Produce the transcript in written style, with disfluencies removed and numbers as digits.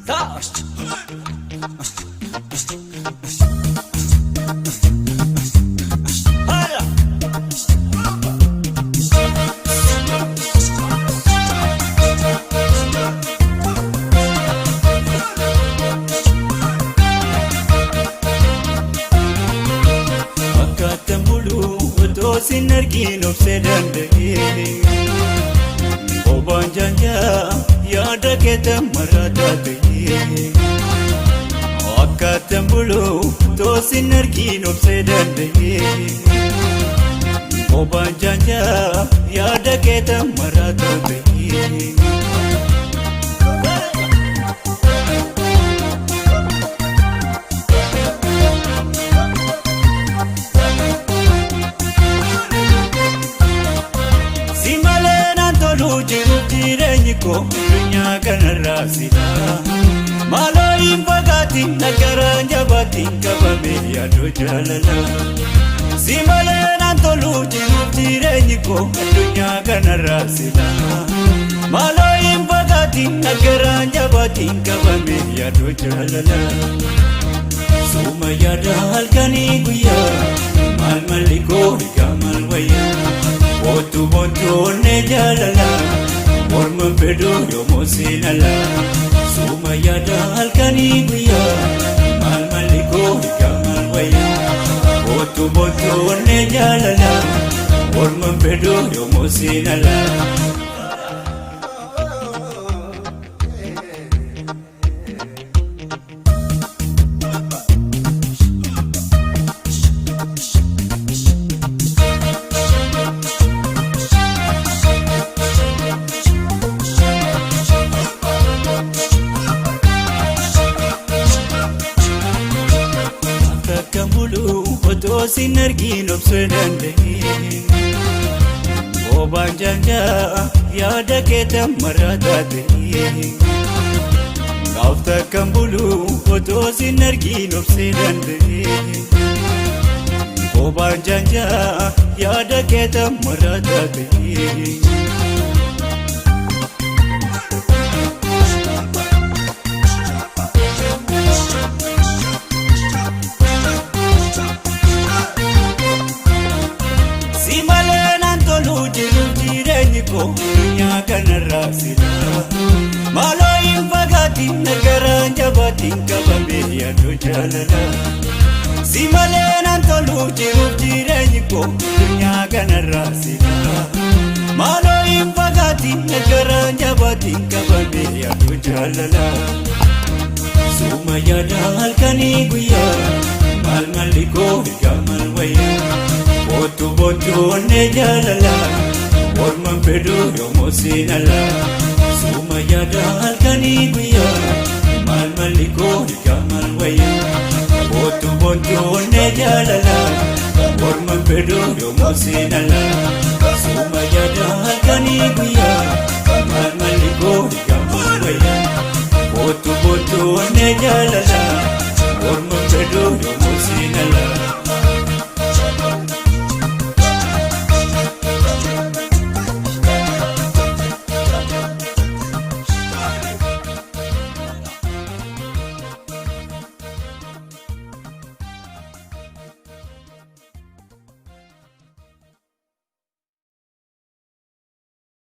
Dust. Sinergiin of sedandee obaan jaanjaa yaada keetan marataa ta'ee akkaataan buluu too sinergiin of sedandee obaan jaanjaa yaada keetan marataa ta'ee. Dunya kanarraa silaa maaloo hin fagaatin nagaraan jabaatiin qabame yaaduu jaalala si malee naan tolu jiruuf jireenyi koo addunyaa kanarraa silaa maaloo hin fagaatin nagaraan jabaatiin qabame yaaduu jaalala suma yaada halkanii guyyaa maal malli koo hiikaa maal wayyaa bootu boontoonne jaalala Orman pedu yo mosinala suma yada halkani guya mal maliko kamal waya botu botu ne jalala orman pedu yo mosinala Sinergiin of sedandee obaan jaanjaa yaada keetan marataa ta'ee gaafta kan buluu otoo sinergiin of sedandee obaan jaanjaa yaada keetan marataa ta'ee. Dunya kanarraa silaa maaloo hin fagaatin nagaraan jabaatiin qabame yaaduu jaalala si malee naan tolu jiruuf jireenyi koo dunyaa kanarraa silaa maaloo hin fagaatin nagaraan jabaatiin qabame yaaduu jaalala suma yaada halkanii guyyaa maal malli koo hiikaa maal wayyaa bootu boontoonne jaalala Orman pedu yo mosinala suma yada halkani guya mal maliko kamal waya botu botu ne jalala Orman pedu yo mosinala suma yada halkani guya